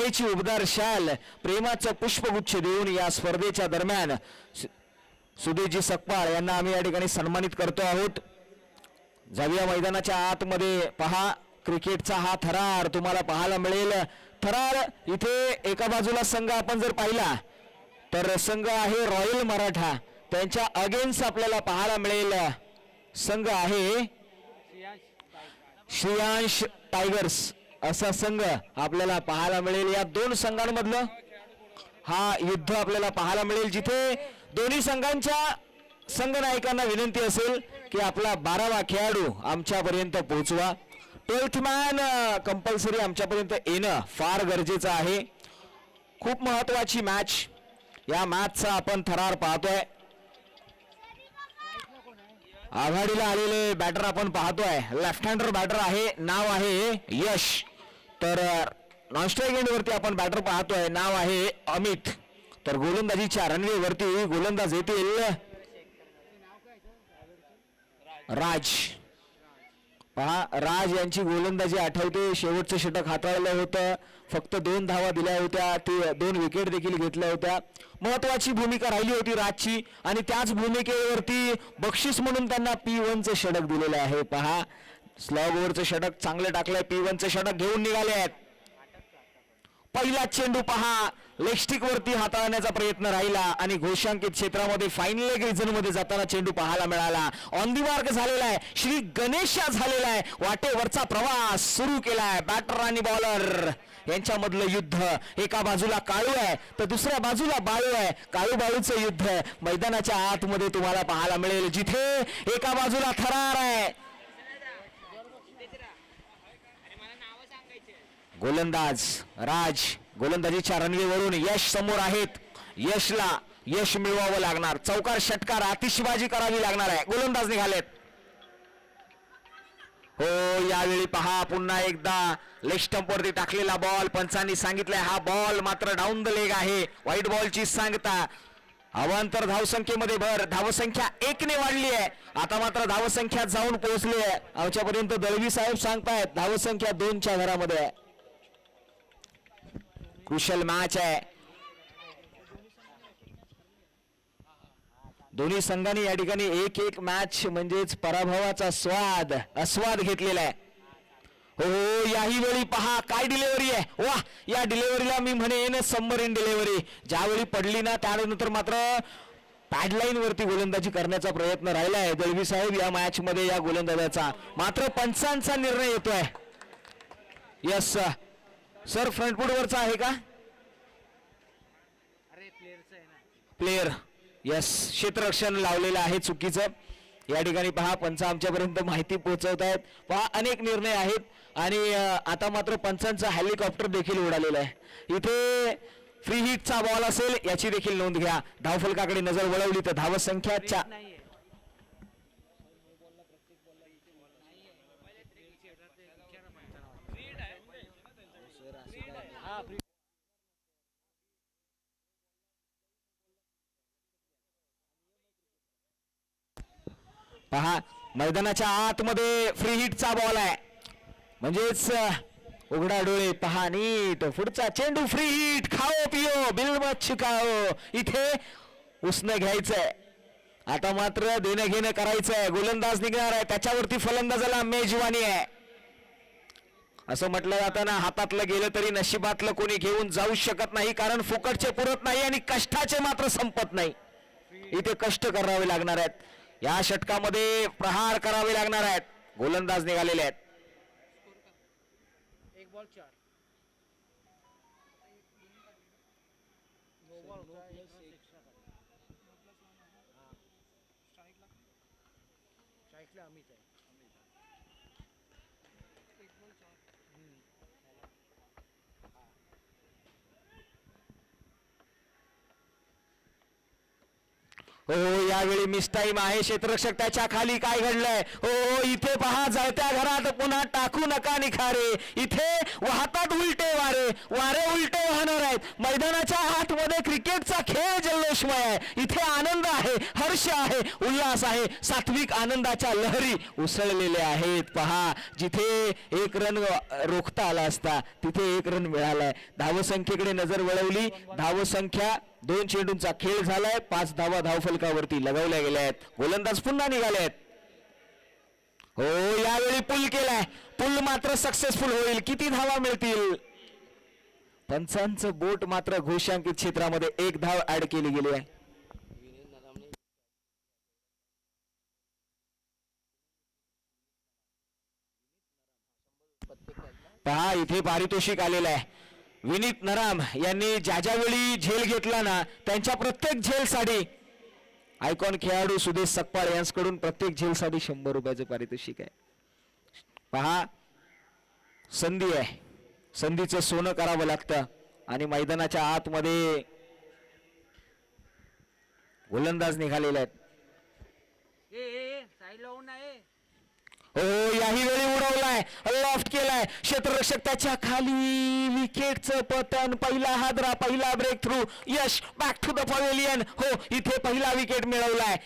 स्पर्धेची उबदार शाल प्रेमाचं पुष्पगुच्छ देऊन या स्पर्धेच्या दरम्यान सुदेशजी सकपाळ यांना आम्ही या ठिकाणी सन्मानित करतो आहोत। जाऊया मैदानाच्या आतमध्ये। पहा क्रिकेटचा हा थरार तुम्हाला पाहायला मिळेल। थरार इथे एका बाजूला संघ आपण जर पाहिला तर संघ आहे रॉयल मराठा, त्यांच्या अगेन्स्ट आपल्याला पाहायला मिळेल संघ आहे श्रेयांश टायगर्स असा संघ आपल्याला पाहायला मिळेल। या दोन संघांमधलं हा युद्ध आपल्याला पाहायला मिळेल, जिथे दोन्ही संघांच्या संघनायकांना विनंती असेल की आपला 12वा खेळाडू आमच्यापर्यंत पोहोचवा। 12th मॅन कंपल्सरी आमच्यापर्यंत येणं फार गरजेचं आहे। खूप महत्वाची मॅच, या मॅचचा आपण थरार पाहतोय। आघाडीला आलेले बॅटर आपण पाहतोय, लेफ्ट हँडर बॅटर आहे, नाव आहे यश। तर नॉन स्ट्राइक एंड वरती आपण बॅटर पाहतोय, नाव आहे अमित। तर गोलंदाजीच्या रणवेवरती गोलंदाज येतील राज। पहा राज यांची गोलंदाजी आठवते, शेवटचं षटक हाताळलं होतं, फक्त 2 धावा दिल्या होत्या, ते 2 विकेट देखील घेतल्या होत्या। महत्वाची भूमिका राहिली होती राजची आणि त्याच भूमिकेवरती बक्षीस म्हणून त्यांना P1चं षटक दिलेलं आहे। पहा स्लॉग ओव्हरचं षटक चांगलं टाकलंय, P1चं षटक घेऊन निघाले आहेत। पहिला चेंडू पहा लेग स्टिक वरती हाताळण्याचा प्रयत्न राहिला आणि घोषांकित क्षेत्रामध्ये फाईन लेग रिजन मध्ये जाताना चेंडू पाहायला मिळाला। ऑन दी मार्क झालेला आहे, श्री गणेशा झालेला आहे, वाटेवरचा प्रवास सुरू केलाय। बॅटर आणि बॉलर यांच्यामधलं युद्ध, एका बाजूला काळू आहे तर दुसऱ्या बाजूला बाळू आहे। काळू बाळूचं युद्ध मैदानाच्या आतमध्ये तुम्हाला पाहायला मिळेल, जिथे एका बाजूला थरार आहे। गोलंदाज राज, गोलंदाजीच्या रणवेवरून यश समोर आहेत, यशला यश मिळवावं लागणार, चौकार षटकार आतिषबाजी करावी लागणार आहे। गोलंदाज निघालेत हो, यावेळी पहा पुन्हा एकदा लेग स्टंप वरती टाकलेला बॉल, पंचांनी सांगितलंय हा बॉल मात्र डाऊन द लेग आहे, व्हाईट बॉलची सांगता। अवांतर धावसंख्येमध्ये भर, धावसंख्या 1 ने वाढली आहे, आता मात्र धावसंख्या जाऊन पोहोचली आहे आमच्यापर्यंत दळवी साहेब सांगतायत धावसंख्या 2च्या घरामध्ये आहे। क्रुशल मॅच आहे, दोन्ही संघांनी या ठिकाणी एक मॅच म्हणजेच पराभवाचा आस्वाद घेतलेला आहे। हो याही वेळी पहा काय डिलिव्हरी आहे, वाह या डिलिव्हरीला मी म्हणेन सबमरीन डिलिव्हरी। ज्यावेळी पडली ना त्यानंतर मात्र पॅडलाईन वरती गोलंदाजी करण्याचा प्रयत्न राहिला आहे दळवी साहेब या मॅच मध्ये या गोलंदाजाचा, मात्र पंचांचा निर्णय येतोय। यस सर फ्रंटफूट वरचा आहे का प्लेयर, यस क्षेत्ररक्षण लावलेलं आहे चुकीचं। या ठिकाणी पहा पंच आमच्यापर्यंत माहिती पोहोचवत आहेत, पहा अनेक निर्णय आहेत आणि आता मात्र पंचांचा हेलिकॉप्टर देखील उडालेला आहे। इथे फ्री हिटचा बॉल असेल याची देखील नोंद घ्या। धावफलकाकडे नजर वळवली तर धावसंख्या पहा मैदानाच्या आतमध्ये फ्री हिटचा बॉल आहे, म्हणजेच उघडा डोळे पहा नीट, पुढचा चेंडू फ्री हिट, खाओ पिओ बिल मत चुकाओ। इथे उसने घ्यायचंय, आता मात्र देणं घेणं करायचंय। गोलंदाज निघणार आहे, त्याच्यावरती फलंदाजाला मेजवानी आहे असं म्हटलं जाताना हातातलं गेलं तरी नशिबातलं कोणी घेऊन जाऊ शकत नाही, कारण फुकटचे पुरत नाही आणि कष्टाचे मात्र संपत नाही। इथे कष्ट करावे लागणार आहेत, या षटकामध्ये प्रहार करावे लागणार आहेत। गोलंदाज निघालेले आहेत, 1 बॉल 4 स्ट्राइकला अमित आहे, हो यावेळी मिस टाइम आहे, क्षेत्ररक्षक त्याच्या खाली काय घडलंय, हो इथे पहा जळत्या घरात पुन्हा टाकू नका निखारे, इथे वाहतात उलटे वारे, वारे उलटे वाहणार आहेत। मैदानाच्या आतमध्ये क्रिकेटचा खेळ जल्लोषमय आहे, इथे आनंद आहे, हर्ष हर्ष आहे, उल्हास आहे, सात्विक आनंदाच्या लहरी उसळलेल्या आहेत. पहा, जिथे एक रन रोखता आला असता तिथे एक रन मिळालाय. धावसंख्येकडे नजर वळवली. धावसंख्या 2 चेंडूंचा खेळ झालाय. 5 धावा धावफलकावरती लगावल्या गेल्या आहेत. गोलंदाज पुन्हा निघाले आहेत. हो, यावेळी पुल केलाय. पुल मात्र सक्सेसफुल होईल. किती धावा मिळतील? पंचांचं बोट मात्र घोषांकित क्षेत्रामध्ये 1 धाव ऍड केली गेली आहे. पहा, इथे पारितोषिक आलेलं आहे. विनीत नराम यांनी ज्या ज्यावेळी झेल घेतला ना, त्यांच्या प्रत्येक झेलसाठी आयकॉन खेळाडू सुदेश सकपाळ यांच्याकडून प्रत्येक झेलसाठी 100 रुपयाचं पारितोषिक आहे. पहा, संधी आहे. संधीचं सोनं करावं लागतं आणि मैदानाच्या आतमध्ये गोलंदाज निघालेले आहेत. हो, याही वेळी उडवलाय, लॉफ्ट केलाय. क्षेत्ररक्षक त्याच्या खाली. विकेटचं पतन. पहिला हादरा, पहिला breakthrough. Yash back to the pavilion. हो, इथे पहिला विकेट मिळवलाय.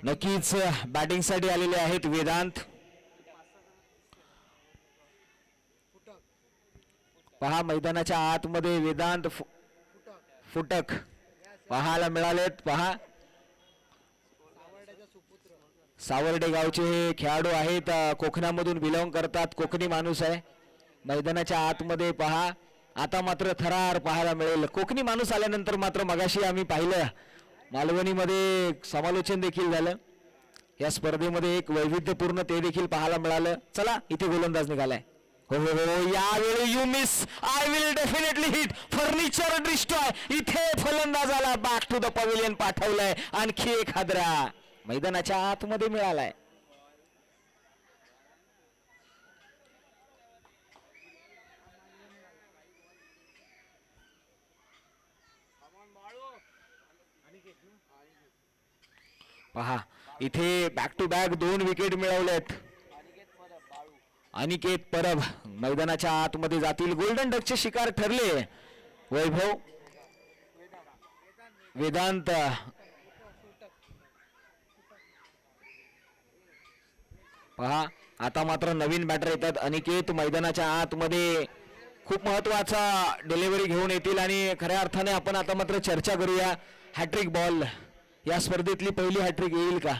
नक्कीच बॅटिंग साठी आलेले आहेत वेदांत. पहा, मैदानाच्या आतमध्ये वेदांत फुटक पाहायला मिळालेत. पहा, सावर्डे गावचे हे खेळाडू आहेत. कोकणामधून बिलॉंग करतात. कोकणी माणूस आहे. मैदानाच्या आतमध्ये पहा, आता मात्र थरार पाहायला मिळेल. कोकणी माणूस आल्यानंतर मात्र मगाशी आम्ही पाहिलं मालवणीमध्ये समालोचन देखील झालं. या स्पर्धेमध्ये एक वैविध्यपूर्ण ते देखील पाहायला मिळालं. चला, इथे गोलंदाज निघालाय. हो हो हो, यावेळी you miss, I will definitely hit, furniture destroy. इथे फलंदाजाला बॅक टू द पवेलियन पाठवलंय. आणखी एक हादरा मैदानाच्या आतमध्ये मिळालाय. पहा, इथे बॅक टू बॅक 2 विकेट मिळवलेत. अनिकेत परब मैदानाच्या आतमध्ये जातील. गोल्डन डकचे शिकार ठरले. वैभव, वेदांत, पहा, आता मात्र नवीन बॅटर येतात. अनिकेत मैदानाच्या आतमध्ये खूप महत्वाचा डिलिव्हरी घेऊन येतील आणि खऱ्या अर्थाने आपण आता मात्र चर्चा करूया. हॅट्रिक बॉल या स्पर्धेतली पहिली हॅट्रिक येईल का?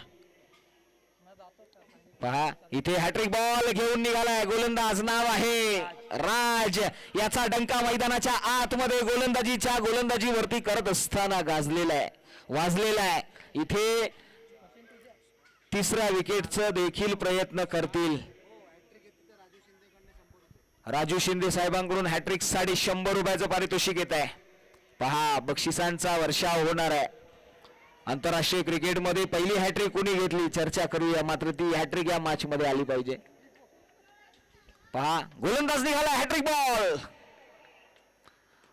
पहा, इथे हॅट्रिक बॉल घेऊन निघालाय गोलंदाज. नाव आहे राज. याचा डंका मैदानाच्या आतमध्ये गोलंदाजीवरती करत असताना गाजलेला आहे, वाजलेला आहे. इथे तिसऱ्या विकेटचा देखील प्रयत्न करतील. राजू शिंदे साहेबांकडून हॅट्रिक साठी 100 रुपयाचं पारितोषिक येत आहे. पहा, बक्षिसांचा वर्षाव होणार आहे. आंतरराष्ट्रीय क्रिकेटमध्ये पहिली हॅट्रिक कोणी घेतली चर्चा करूया, मात्र ती हॅट्रिक या मॅच मध्ये आली पाहिजे. पहा, गोलंदाज निघाला. Hat-trick ball.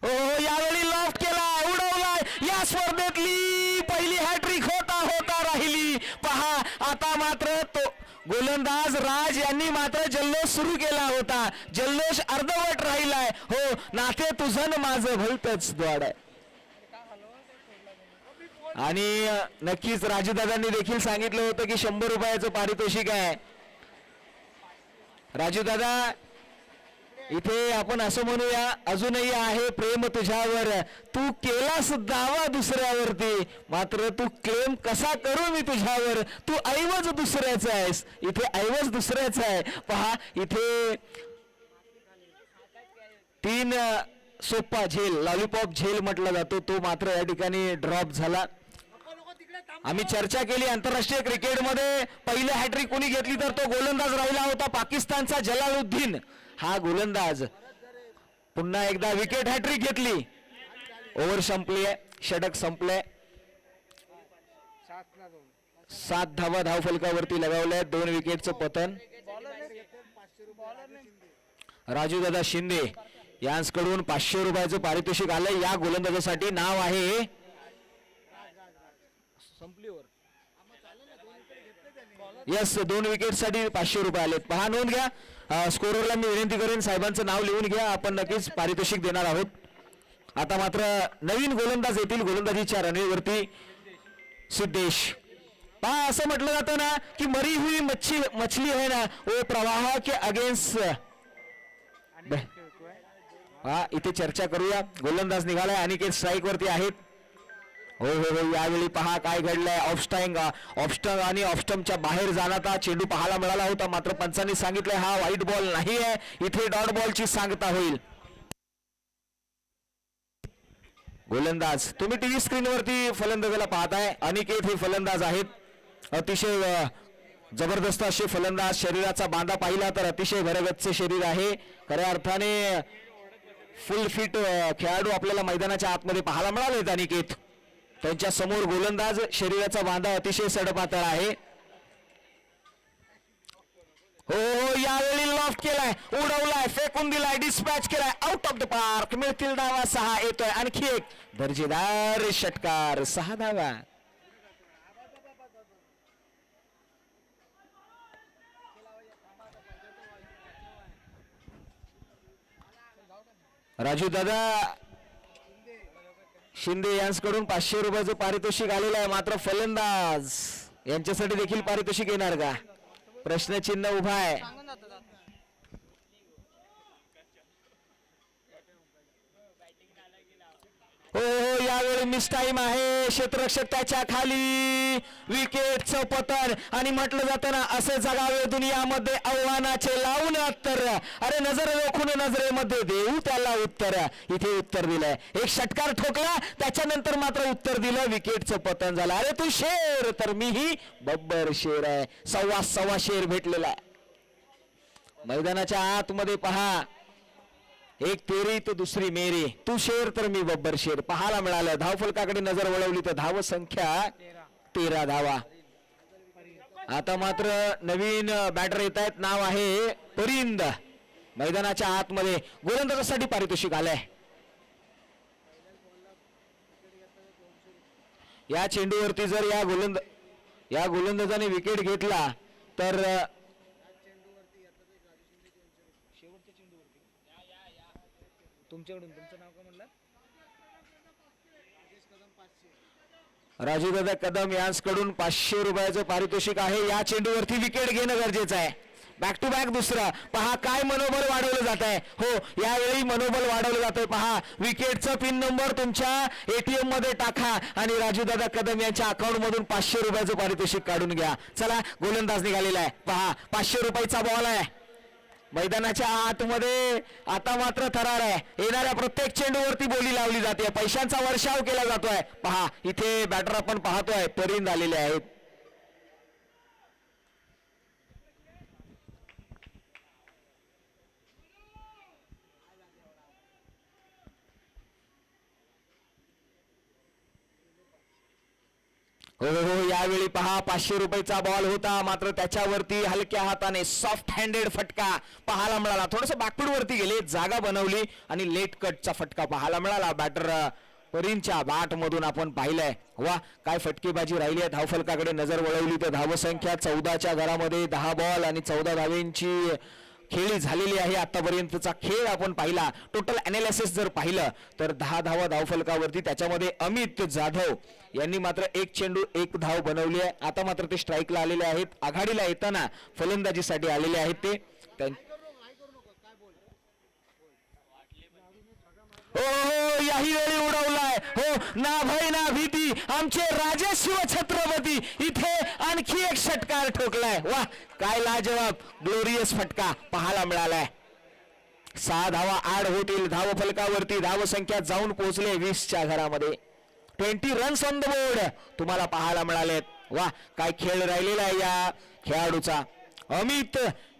हो, यावेळी लॉफ्ट केला, उडवलाय. या स्पर्धेतली पहिली हॅट्रिक होता राहिली. पहा, आता मात्र तो गोलंदाज राज यांनी मात्र जल्लोष सुरू केला होता. जल्लोष अर्धवट राहिलाय. हो, नाते तुझं माझं भलतच द्वाड आहे. आणि नक्कीच राजूदादांनी देखील सांगितलं होतं की 100 रुपयाचं पारितोषिक आहे. राजूदादा, इथे आपण असं म्हणूया, अजूनही आहे प्रेम तुझ्यावर. तू केलास दावा दुसऱ्यावरती, मात्र तू क्लेम कसा करू मी तुझ्यावर. तू ऐवज दुसऱ्याचा आहेस. इथे ऐवज दुसऱ्याचा आहे. पहा, इथे 3 सोप्पा झेल, लॉलीपॉप झेल म्हटला जातो, तो मात्र या ठिकाणी ड्रॉप झाला. आम्ही चर्चा केली आंतरराष्ट्रीय क्रिकेटमध्ये पहिली हॅट्रिक कोणी घेतली तर तो गोलंदाज राहिला होता पाकिस्तानचा जलालुद्दीन. हा गोलंदाज पुन्हा एकदा विकेट हॅट्रिक घेतली. ओव्हर संपली आहे, षटक संपलंय. 7 धावा धावफलकावरती लगावल्या, 2 विकेटचं पतन. राजू दादा शिंदे यांच्याकडून 500 रुपयाचं पारितोषिक आलंय. या गोलंदाजासाठी नाव आहे यस, 2 विकेट साठी 500 रुपये आलेत. पहा, नोंद घ्या. स्कोररला मी विनंती करेन साहेबांचं नाव लिहून घ्या, आपण नक्कीच पारितोषिक देणार आहोत. आता मात्र नवीन गोलंदाज येतील गोलंदाजीच्या रणनीतीवरती. सिद्धेश, पहा असं म्हटलं जातं ना की मरी हुई मछली है ना वो प्रवाह के अगेन्स्ट. हा, इथे चर्चा करूया. गोलंदाज निघालाय, अनिकेत स्ट्राईक वरती आहेत. हो हो हो, यावेळी पहा काय घडलंय. ऑफस्टंग आणि ऑफस्टंपच्या बाहेर जाणारा चेंडू पाहायला मिळाला होता, मात्र पंचांनी सांगितलंय हा व्हाईट बॉल नाही आहे, इथे डॉट बॉलची सांगता होईल. गोलंदाज, तुम्ही टीव्ही स्क्रीनवरती फलंदाजाला पाहताय. अनिकेत हे फलंदाज आहेत. अतिशय जबरदस्त असे फलंदाज. शरीराचा बांधा पाहिला तर अतिशय भरगच्च शरीर आहे. खऱ्या अर्थाने फुल फिट खेळाडू आपल्याला मैदानाच्या आतमध्ये पाहायला मिळालेत. अनिकेत, त्यांच्या समोर गोलंदाज, शरीराचा बांधा अतिशय सडपातळ आहे. हो हो, यावेळी लॉफ्ट केलाय, उडवलाय, फेकून दिलाय, डिस्पॅच केलाय, आउट ऑफ द पार्क. मिळतील धावा 6. येतोय आणखी एक दर्जेदार षटकार, 6 धावा. राजू दादा शिंदे यांच्याकडून 500 रुपयाचं पारितोषिक आलेलं आहे, मात्र फलंदाज यांच्यासाठी देखील पारितोषिक येणार का, प्रश्नचिन्ह उभा आहे. हो हो, यावेळी मिस टाइम आहे. क्षेत्ररक्षक त्याच्या खाली, विकेटचं पतन. आणि म्हटलं जातं ना, असे जगावे दुनियामध्ये आव्हानाचे लावून उत्तर. अरे नजर रोखून नजरेमध्ये देऊ त्याला उत्तर. इथे उत्तर दिलंय, एक षटकार ठोकला, त्याच्यानंतर मात्र उत्तर दिलं, विकेटचं पतन झालं. अरे तू शेर तर मीही बब्बर शेर आहे. 1.25 शेर भेटलेला आहे. मैदानाच्या आतमध्ये पहा, एक तेरी तो दुसरी मेरी, तू शेर तर मी बब्बर शेर पाहायला मिळालं. धावफलकाकडे नजर वळवली तर धाव संख्या 13 धावा. आता मात्र नवीन बॅटर येत आहेत, नाव आहे परिंद. मैदानाच्या आतमध्ये गोलंदाजासाठी पारितोषिक आलंय. या चेंडूवरती जर या गोलंदाजाने विकेट घेतला तर तुमच्याकडून तुमचं नाव काय म्हणलं, राजूदादा कदम यांच्याकडून 500 रुपयाचं पारितोषिक आहे. या चेंडूवरती विकेट घेणं गरजेचं आहे. बॅक टू बॅक दुसरा. पहा काय मनोबल वाढवलं जात आहे. हो, यावेळी मनोबल वाढवलं जात आहे. पहा, विकेटचा पिन नंबर तुमच्या ATM मध्ये टाका आणि राजूदादा कदम यांच्या अकाउंट मधून 500 रुपयाचं पारितोषिक काढून घ्या. चला, गोलंदाज निघालेला आहे. पहा, 500 रुपयाचा बॉल आहे. मैदानाच्या आतमध्ये आता मात्र थरार आहे. येणाऱ्या प्रत्येक चेंडूवरती बोली लावली जाते, पैशांचा वर्षाव केला जातोय. पहा, इथे बॅटर आपण पाहतोय परिंद आलेले आहेत. हो हो, यावेळी पहा 500 रुपयाचा बॉल होता, मात्र त्याच्यावरती हलक्या हाताने सॉफ्ट हँडेड फटका पाहायला मिळाला. थोडस बॅकफूट वरती गेले, जागा बनवली आणि लेट कटचा फटका पाहायला मिळाला. बॅटर परिंदच्या बॅट मधून आपण पाहिलंय. वा, काय फटकेबाजी राहिली आहे. धावफलकाकडे नजर वळवली तर धावसंख्या 14च्या घरामध्ये 10 बॉल आणि 14 धावेंची खेळी झालेली आहे. आतापर्यंतचा खेळ आपण पाहिला, टोटल अनालिसिस जर पाहिलं तर 10 धावा धावफलकावरती. त्याच्यामध्ये अमित जाधव यांनी मात्र 1 चेंडू 1 धाव बनवली आहे. आता मात्र ते स्ट्राईकला आलेले आहेत. आघाडीला येताना फलंदाजीसाठी आलेले आहेत ते. हो, याही वेळी उडवलाय. हो, ना भय ना भीती, आमचे राजे शिवछत्रपती. इथे आणखी एक षटकार ठोकलाय. वाह, काय लाजवाब ग्लोरियस फटका पाहायला मिळालाय. 6 धावा आड होतील धाव फलकावरती. धाव संख्या जाऊन पोहोचले 20च्या घरामध्ये. 20 रन्स ऑन द बोर्ड तुम्हाला पाहायला मिळालेत. वा काय खेळ राहिलेला आहे या खेळाडूचा. अमित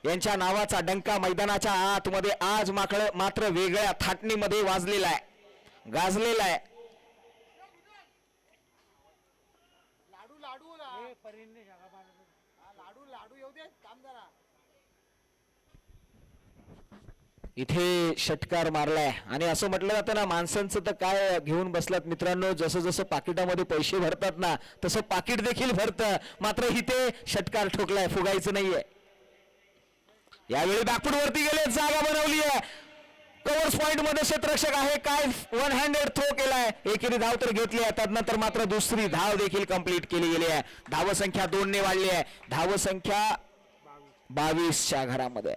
यांच्या नावाचा डंका मैदानाच्या आतमध्ये आज मात्र वेगळ्या थाटणीमध्ये वाजलेला आहे, गाजलेला आहे. इथे षटकार मारलाय आणि असं म्हटलं जातं ना, माणसांचं तर काय घेऊन बसलात मित्रांनो. जसं जसं पाकिटामध्ये पैसे भरतात ना तसं पाकिट देखील भरतं. मात्र इथे षटकार ठोकलाय, फुगायचं नाहीये. यावेळी बॅकफूट वरती गेले, जागा बनवली आहे. कव्हर्स पॉइंट मध्ये क्षेत्ररक्षक आहे. काय वन हँडेड थ्रो केलाय. एकेरी धाव तर घेतली आहे, त्यानंतर मात्र दुसरी धाव देखील कंप्लीट केली गेली आहे. धाव संख्या 2 ने वाढली आहे. धाव संख्या 22च्या घरामध्ये.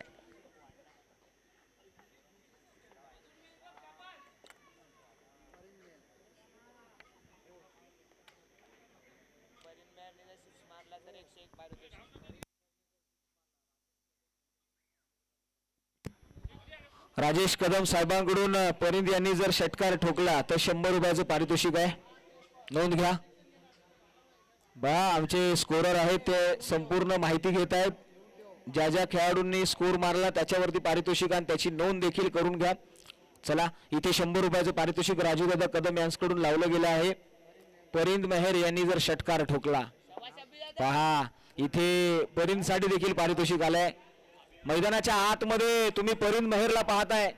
राजेश कदम साहेबांकडून परिंद यांनी जर षटकार ठोकला तर 100 रुपयाचं पारितोषिक आहे, नोंद घ्या. आमचे स्कोरर आहेत ते संपूर्ण माहिती घेत आहेत. ज्या ज्या खेळाडूंनी स्कोर मारला त्याच्यावरती पारितोषिक आणि त्याची नोंद देखील करून घ्या. चला इथे 100 रुपयाचं पारितोषिक राजूदादा कदम यांच्याकडून लावलं गेलं आहे. परिंद मेहर यांनी जर षटकार ठोकला, पहा इथे परिंद साठी देखील पारितोषिक आलंय. मैदानाच्या आतमध्ये तुम्ही परिंद मेहरला पाहताय.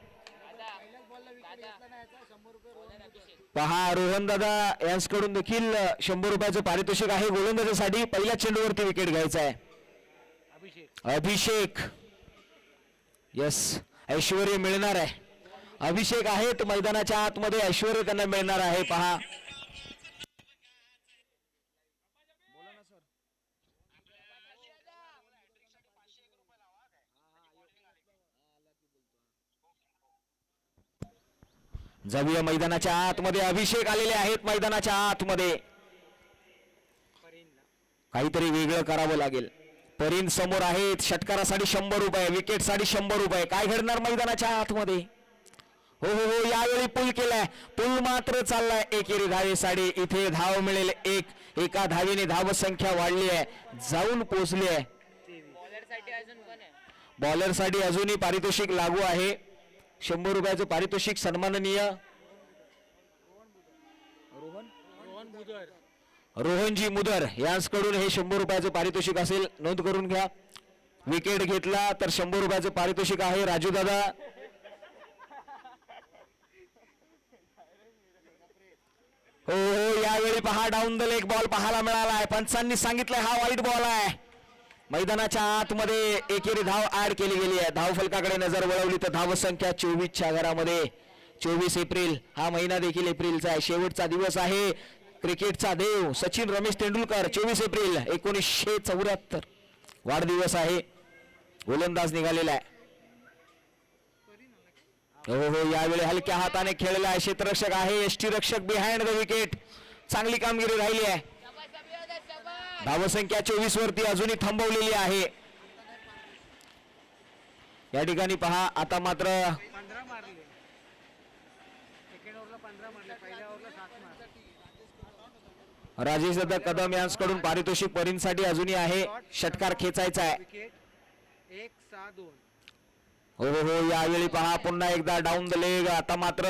पहा रोहन दादा यांच्याकडून देखील 100 रुपयाचं पारितोषिक आहे गोलंदाजीसाठी. पहिल्या चेंडूवरती विकेट घ्यायचा आहे. अभिषेक, यस ऐश्वर्य मिळणार आहे. अभिषेक आहेत मैदानाच्या आतमध्ये, ऐश्वर्य त्यांना मिळणार आहे. पहा जाऊया मैदानाच्या आतमध्ये. अभिषेक आलेले आहेत मैदानाच्या आतमध्ये. काहीतरी वेगळं करावं लागेल. परिंद समोर आहेत. षटकारासाठी 100 रुपये, विकेटसाठी 100 रुपये. काय घडणार मैदानाच्या आतमध्ये? हो हो हो, यावेळी पूल केलाय. पूल मात्र चाललाय एकेरी धावेसाठी. इथे धाव मिळेल एक. एका धावेने धाव संख्या वाढली आहे, जाऊन पोहोचली आहे. बॉलरसाठी अजूनही पारितोषिक लागू आहे. 100 रुपयाचं पारितोषिक सन्माननीय रोहनजी मुदर यांच्याकडून हे 100 रुपयाचं पारितोषिक असेल, नोंद करून घ्या. विकेट घेतला तर 100 रुपयाचं पारितोषिक आहे. राजू दादा हो हो, यावेळी पहा डाऊन द लेग बॉल पाहायला मिळाला आहे. पंचांनी सांगितलंय हा वाईट बॉल आहे. मैदानाच्या आतमध्ये एकेरी धाव ऍड केली गेली आहे. धाव फलकाकडे नजर वळवली तर धाव संख्या 24च्या घरामध्ये. 24 एप्रिल हा महिना देखील एप्रिलचा आहे. शेवटचा दिवस आहे. क्रिकेटचा देव सचिन रमेश तेंडुलकर 24 एप्रिल 1974 वाढदिवस आहे. गोलंदाज निघालेला आहे. हो हो, यावेळी हलक्या हाताने खेळलेला आहे. क्षेत्ररक्षक आहे. यष्टीरक्षक बिहाइंड द विकेट. चांगली कामगिरी राहिली आहे. धावसंख्या 24 वरती अजूनही थांबवलेली आहे. या ठिकाणी पहा आता मात्र राजेश दादा कदम यांच्याकडून पारितोषिक परिंदसाठी अजूनही आहे. षटकार खेचायचा आहे. हो हो, यावेळी पहा पुन्हा एकदा डाऊन द लेग. आता मात्र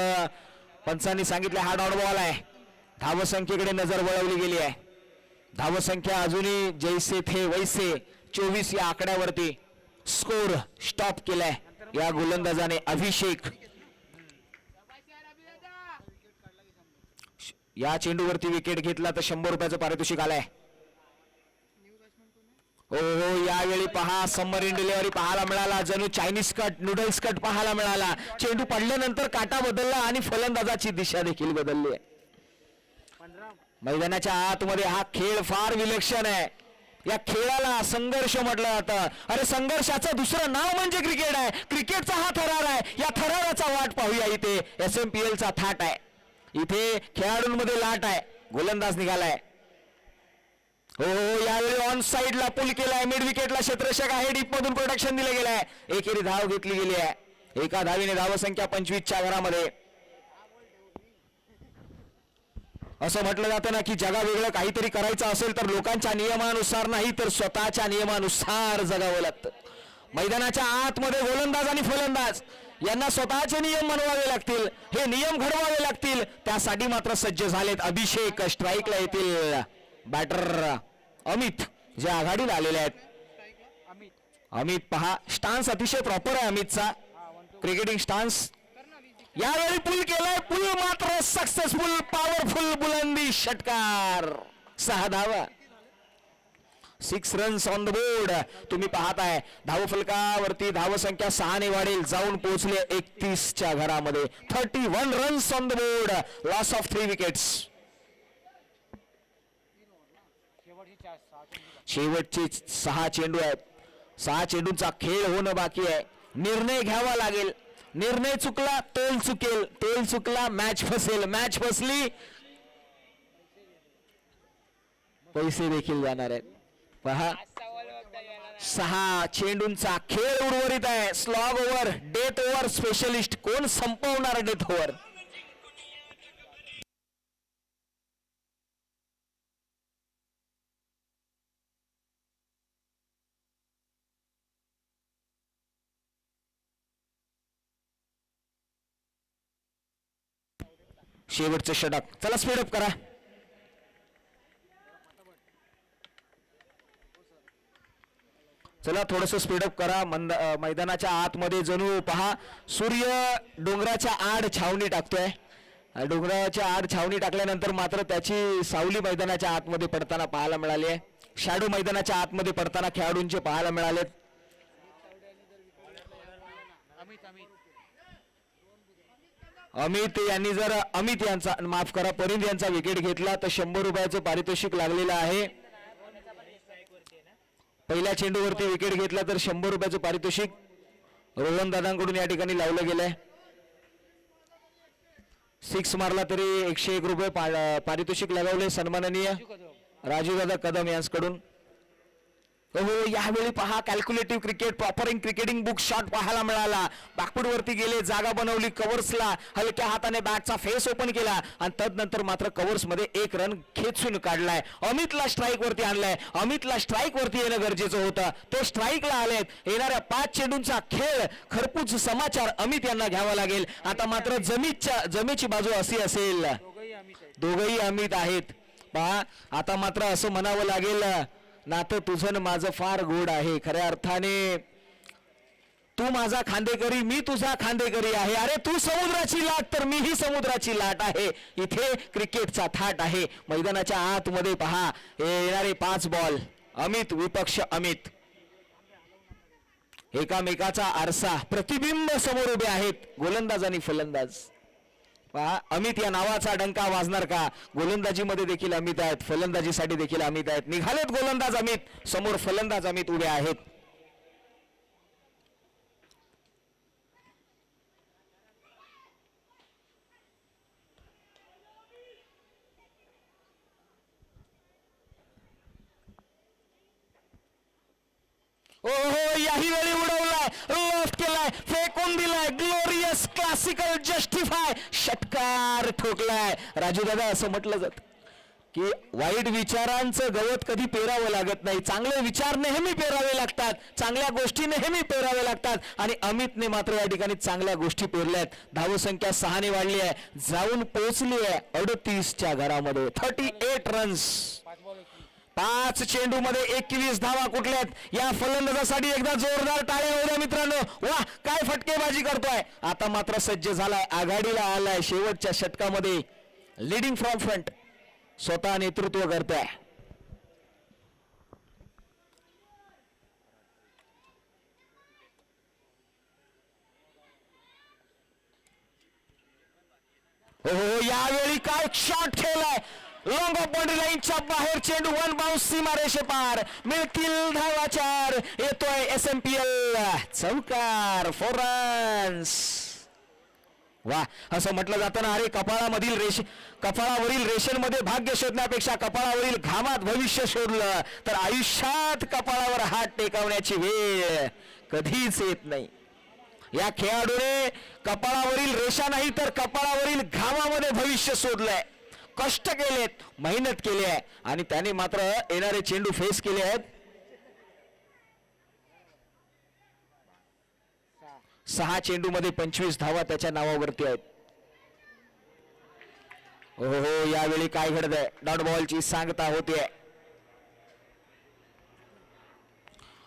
पंचांनी सांगितले हा डॉट बॉल आहे. धावसंख्येकडे नजर वळवली गेली आहे. धावसंख्या अजूनही जैसे थे वैसे 24 या आकड्यावरती. स्कोर स्टॉप केलाय या गोलंदाजाने अभिषेक. या चेंडूवरती विकेट घेतला तर 100 रुपयाचं पारितोषिक आलंय. हो हो, यावेळी पहा सबमरीन डिलिव्हरी पाहायला मिळाला. जणू चायनीज कट, नूडल्स कट पाहायला मिळाला. चेंडू पडल्यानंतर काटा बदलला आणि फलंदाजाची दिशा देखील बदलली आहे. मैदानाच्या आतमध्ये हा खेळ फार विलक्षण आहे. या खेळाला संघर्ष म्हटलं जातं. अरे संघर्षाचं दुसरं नाव म्हणजे क्रिकेट आहे. क्रिकेटचा हा थरार आहे. या थराराचा वाट पाहूया. इथे SMPL चा थाट आहे. इथे खेळाडूंमध्ये लाट आहे. गोलंदाज निघालाय. हो हो, यावेळी ऑन साइडला पुल केलाय. मिड विकेटला क्षेत्ररक्षक आहे. डीप मधून प्रोटेक्शन दिलं गेलंय. एकेरी धाव घेतली गेली आहे. एका धावीने धावसंख्या 25 च्या घरामध्ये. असं म्हटलं जातं ना की जगावेगळं काहीतरी करायचं असेल तर लोकांच्या नियमानुसार नाही तर स्वतःच्या नियमानुसार जगावं लागतं. मैदानाच्या आतमध्ये गोलंदाज आणि फलंदाज यांना स्वतःचे नियम बनवावे लागतील, हे नियम घडवावे लागतील. त्यासाठी मात्र सज्ज झालेत. अभिषेक स्ट्राईकला येतील. बॅटर अमित जे आघाडीला आलेले आहेत. अमित पहा, स्टान्स अतिशय प्रॉपर आहे अमितचा, क्रिकेटिंग स्टान्स. यावेळी पुल केलाय, पुल मात्र सक्सेसफुल, पॉवरफुल बुलंदी षटकार. 6 धावा, 6 रन्स ऑन द बोर्ड. तुम्ही पाहताय धावफलकावरती धावसंख्या 6 ने वाढेल, जाऊन पोहोचले 31 च्या घरामध्ये. 31 runs on the board, loss of 3 wickets. शेवटचे 6 चेंडू आहेत. 6 चेंडूंचा खेळ होणं बाकी आहे. निर्णय घ्यावा लागेल. निर्णय चुकला तोल चुकेल, तोल चुकला मॅच फसेल, मॅच फसली पैसे देखील जाणार आहेत. पहा 6 चेंडूंचा खेळ उर्वरित आहे. Slog over, death over specialist कोण संपवणार डेथ ओव्हर? शेवटचं षटक. चला स्पीडअप करा. चला थोडस स्पीडअप करा. मैदानाच्या आतमध्ये जणू पहा सूर्य डोंगराच्या आड छावणी टाकतोय. डोंगराच्या आड छावणी टाकल्यानंतर मात्र त्याची सावली मैदानाच्या आतमध्ये पडताना पाहायला मिळाली आहे. शॅडो मैदानाच्या आतमध्ये पडताना खेळाडूंचे पाहायला मिळालेत. अमित यांचा माफ करा परिंद यांचा विकेट घेतला तर 100 रुपयाचं पारितोषिक लागलेलं आहे. पहिल्या चेंडूवरती विकेट घेतला तर 100 रुपयाचं पारितोषिक रोहन दादांकडून या ठिकाणी लावलं गेलंय. 6 मारला तरी 101 रुपये पारितोषिक लगावले. सन्माननीय राजू दादा कदम यांच्याकडून. हो यावेळी पहा calculative cricket, proper cricketing book shot पाहायला मिळाला. बॅकफूट वरती गेले, जागा बनवली, कव्हर्सला हलक्या हाताने बॅटचा फेस ओपन केला आणि तदनंतर मात्र कव्हर्स मध्ये 1 रन खेचून काढलाय. अमितला स्ट्राईक वरती आणलाय. अमितला स्ट्राईक वरती येणं गरजेचं होतं, ते स्ट्राईकला आलेत. येणाऱ्या 5 चेंडूंचा खेळ खरपूस समाचार अमित यांना घ्यावा लागेल. आता मात्र जमेची बाजू अशी असेल, दोघही अमित आहेत. पहा आता मात्र असं म्हणावं लागेल, नातं तुझं माझं फार गोड आहे. खऱ्या अर्थाने तू माझा खांदेकरी, मी तुझा खांदेकरी आहे. अरे तू समुद्राची लाट तर मीही समुद्राची लाट आहे. इथे क्रिकेटचा थाट आहे. मैदानाच्या आतमध्ये पहा येणारे 5 बॉल. अमित विपक्ष अमित, एकामेकाचा आरसा, प्रतिबिंब समोर उभे आहेत गोलंदाज आणि फलंदाज. पहा अमित या नावाचा डंका वाजणार का? गोलंदाजीमध्ये देखील अमित आहेत, फलंदाजीसाठी देखील अमित आहेत. निघालेत गोलंदाज अमित, समोर फलंदाज अमित उभे आहेत. ओहो याही वेळी उडवलाय, लॉफ्ट केलाय, फेकून दिलाय. ग्लोरियस क्लासिकल जस्टिफाय षटकार ठोकलाय. राजू दादा असं म्हटलं जात की वाईट विचारांचं गवत कधी पेरावं लागत नाही, चांगले विचार नेहमी पेरावे लागतात, चांगल्या गोष्टी नेहमी पेरावे लागतात. आणि अमितने मात्र या ठिकाणी चांगल्या गोष्टी पेरल्यात. धावसंख्या 6 ने वाढली आहे, जाऊन पोहोचली आहे 38 च्या घरामध्ये. 38 रन्स. 5 चेंडू मध्ये 21 धावा कुठल्यात. या फलंदाजासाठी एकदा जोरदार टाळ्या होऊ द्या मित्रांनो. वाह काय फटकेबाजी करतोय. आता मात्र सज्ज झालाय, आघाडीला आलाय. शेवटच्या षटकामध्ये लीडिंग फ्रॉम फ्रंट स्वतः नेतृत्व करतोय. हो यावेळी काय शॉट खेळलाय. लॉंग ऑफ बाउंड्री लाईनच्या बाहेर चेंडू, 1 बाउन्स सीमारेषे पार. मिळतील धावा 4. येतोय SMPL चौकार, 4 रन्स. वा असं म्हटलं जातं ना, अरे कपाळावरील रेषेमध्ये भाग्य शोधण्यापेक्षा कपाळावरील घामात भविष्य शोधलं तर आयुष्यात कपाळावर हात टेकवण्याची वेळ कधीच येत नाही. या खेळाडूने कपाळावरील रेषा नाही तर कपाळावरील घामामध्ये भविष्य सोडलंय. कष्ट केलेत, मेहनत केली आहे आणि त्याने मात्र येणारे चेंडू फेस केले आहेत. 6 चेंडू मध्ये 25 धावा त्याच्या नावावरती आहेत. हो यावेळी काय घडतंय, डॉट बॉलची सांगता होते.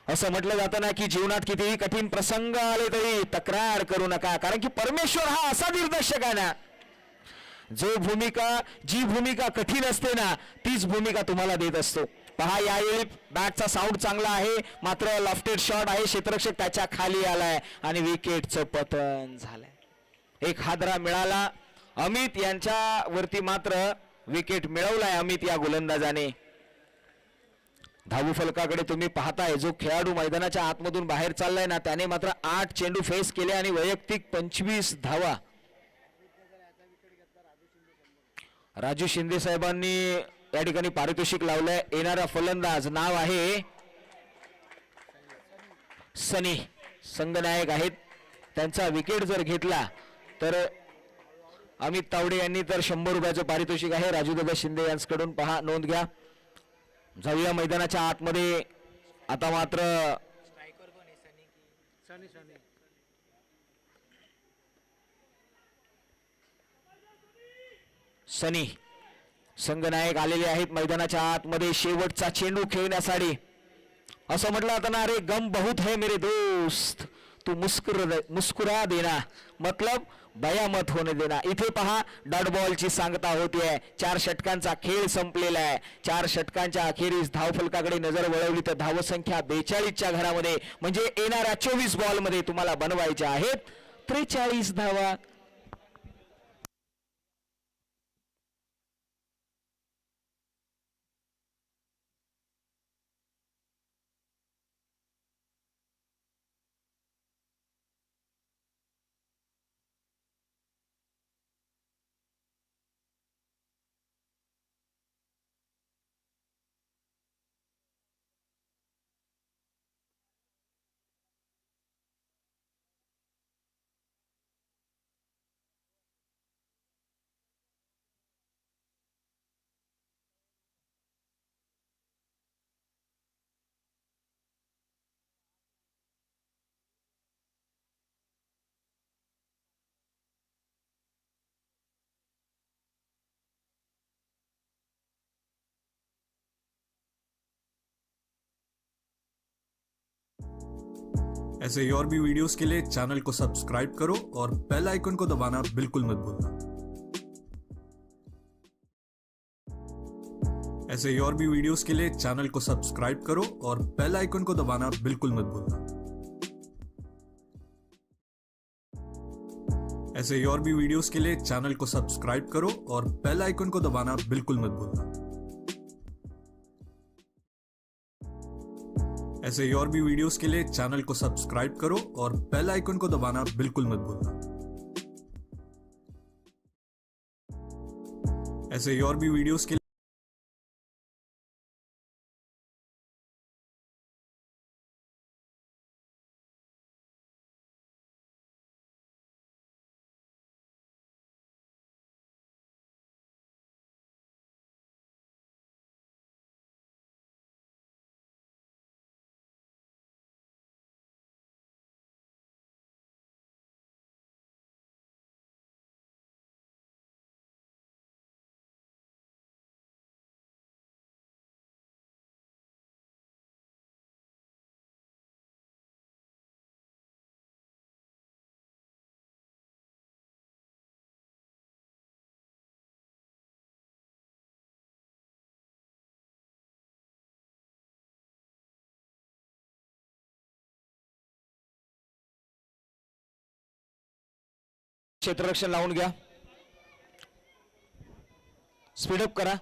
असं म्हटलं जातं ना की जीवनात कितीही कठीण प्रसंग आले तरी तक्रार करू नका, कारण की परमेश्वर हा असा निर्देशक आहे ना, जी भूमिका कठीण असते ना तीच भूमिका तुम्हाला देत असतो. पहा यावेळी बॅटचा साऊंड चांगला आहे, मात्र लॉफ्टेड शॉट आहे, क्षेत्ररक्षक त्याच्या खाली आलाय आणि विकेटचं पतन झालंय. एक हादरा मिळाला अमित यांच्या वरती, मात्र विकेट मिळवलाय अमित या गोलंदाजाने. धावू फलकाकडे तुम्ही पाहताय, जो खेळाडू मैदानाच्या आतमधून बाहेर चाललाय ना त्याने मात्र 8 चेंडू फेस केले आणि वैयक्तिक 25 धावा. राजू शिंदे साहेबांनी या ठिकाणी पारितोषिक लावलंय. येणारा फलंदाज नाव आहे सनी, संघनायक आहेत. त्यांचा विकेट जर घेतला तर अमित तावडे यांनी तर 100 रुपयाचं पारितोषिक आहे राजूदादा शिंदे यांच्याकडून. पहा नोंद घ्या. जाऊया मैदानाच्या आतमध्ये. आता मात्र सनी संघनायक आलेले आहेत मैदानाच्या आतमध्ये शेवटचा चेंडू खेळण्यासाठी. असं म्हटलं जातं ना, अरे गम बहुत है मेरे दोस्त, तू मुस्कुरा देना मतलब बया मत होने देना. इथे पहा डॉट बॉलची सांगता होतीये. 4 षटकांचा खेळ संपलेला आहे. 4 षटकांच्या अखेरीस धावफलकाकडे नजर वळवली तर धावसंख्या 42च्या घरामध्ये, म्हणजे येणाऱ्या 24 बॉल मध्ये तुम्हाला बनवायच्या आहेत 43 धावा. ऐसे और भी वीडियोस के लिए चैनल को सब्सक्राइब करो और बेल आइकन को दबाना बिल्कुल मत भूलना. ऐसे और भी वीडियोस के लिए चैनल को सब्सक्राइब करो और बेल आइकन को दबाना बिल्कुल मत भूलना. ऐसे और भी वीडियोस के लिए चैनल को सब्सक्राइब करो और बेल आइकन को दबाना बिल्कुल मत भूलना. ऐसे और भी वीडियोस के लिए चैनल को सब्सक्राइब करो और बेल आइकन को दबाना बिल्कुल मत भूलना. ऐसे और भी वीडियोस के क्षेत्ररक्षण लावून घ्या, स्पीडअप करा.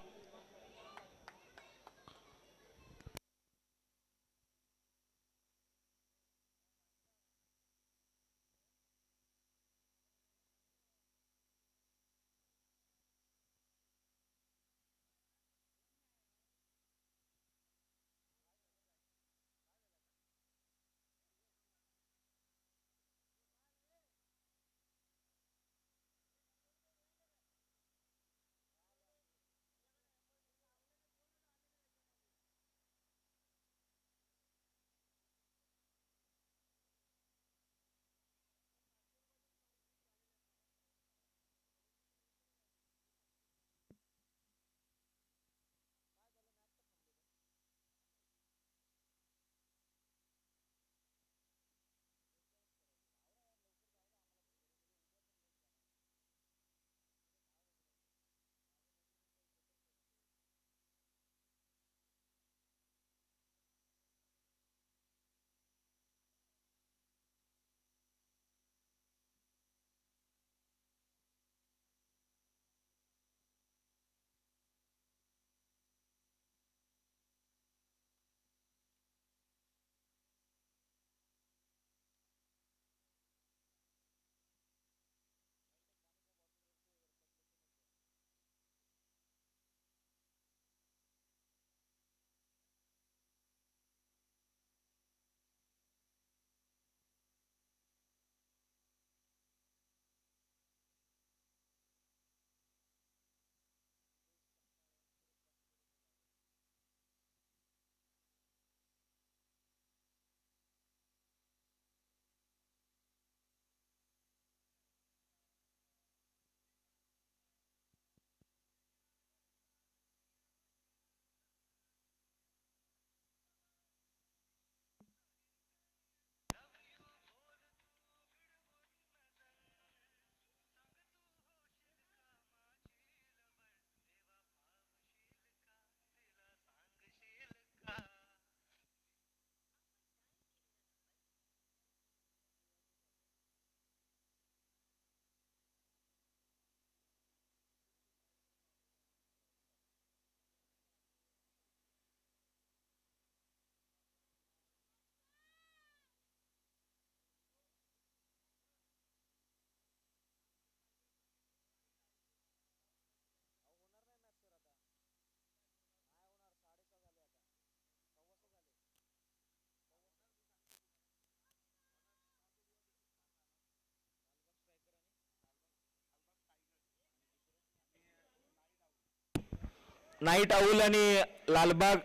नाईट आऊल आणि लालबाग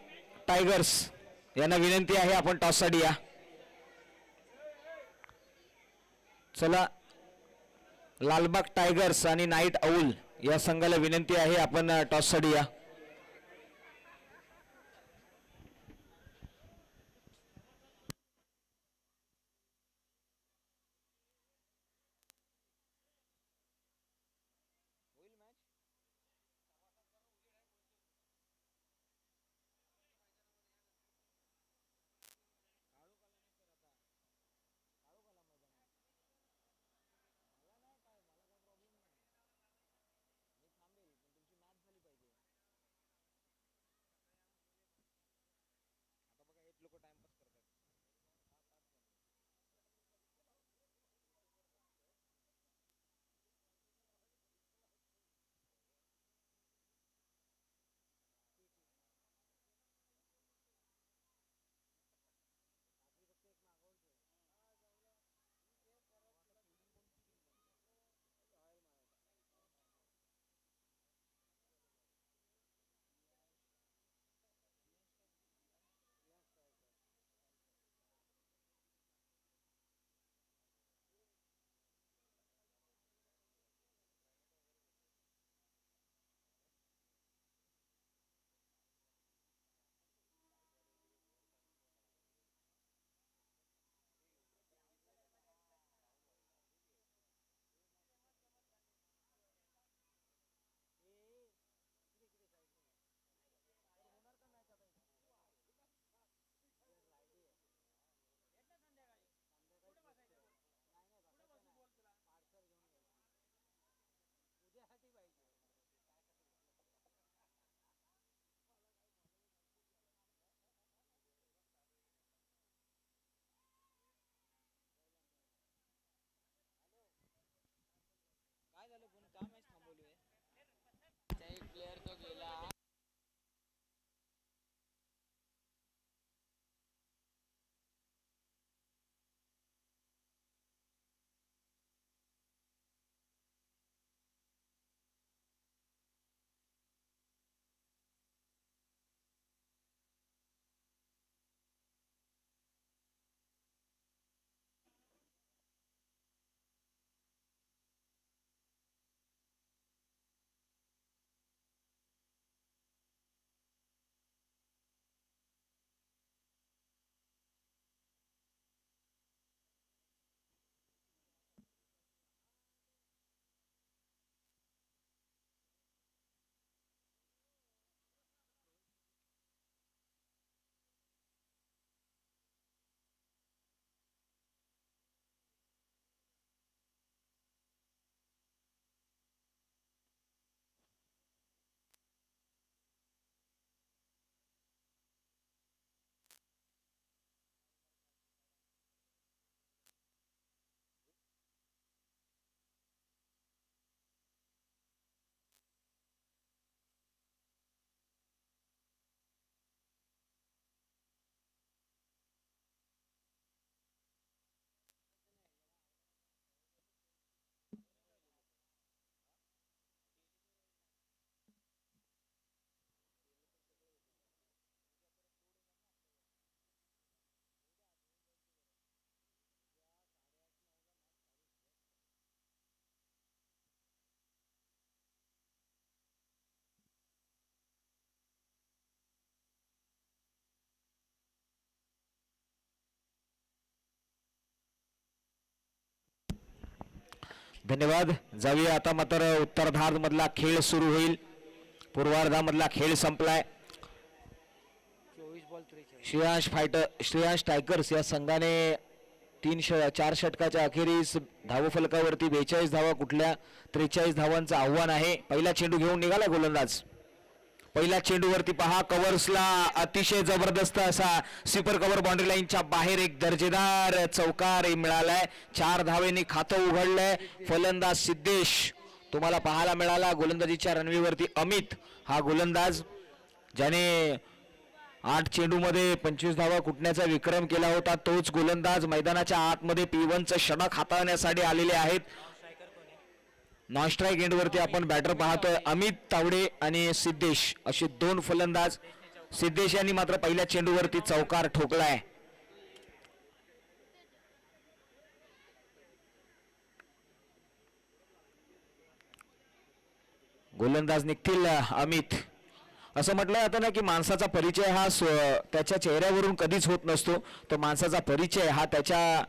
टायगर्स यांना विनंती आहे आपण टॉससाठी या. चला, लालबाग टायगर्स आणि नाईट आऊल या संघाला विनंती आहे आपण टॉससाठी या. धन्यवाद. जाऊया आता मात्र उत्तरार्ध मधला खेळ सुरू होईल. पूर्वार्धामधला खेळ संपलाय. श्रेयांश टायगर्स या संघाने 4 षटकाच्या अखेरीस धावफलकावरती 42 धावा कुठल्या 43 धावांचं आव्हान आहे. पहिला चेंडू घेऊन निघाला गोलंदाज. पहिल्या चेंडूवरती पहा, कव्हर्सला अतिशय जबरदस्त असा स्वीपर कव्हर बाउंड्री लाईनच्या बाहेर एक दर्जेदार चौकार मिळालाय. 4 धावेने खातं उघडलंय. फलंदाज सिद्धेश तुम्हाला पाहायला मिळाला. गोलंदाजीच्या रणवीवरती अमित हा गोलंदाज, ज्याने 8 चेंडूमध्ये 25 धावा कुटण्याचा विक्रम केला होता, तोच गोलंदाज मैदानाच्या आतमध्ये P1चं षटक हाताळण्यासाठी आलेले आहेत. नॉन स्ट्राईक एंडवरती आपण बॅटर पाहतोय अमित तावडे आणि सिद्धेश असे दोन फलंदाज. सिद्धेश यांनी मात्र पहिल्या चेंडूवरती चौकार ठोकलाय. गोलंदाज निघतील अमित. असं म्हटलं जातं ना की माणसाचा परिचय हा त्याच्या चेहऱ्यावरून कधीच होत नसतो. तो माणसाचा परिचय हा त्याच्या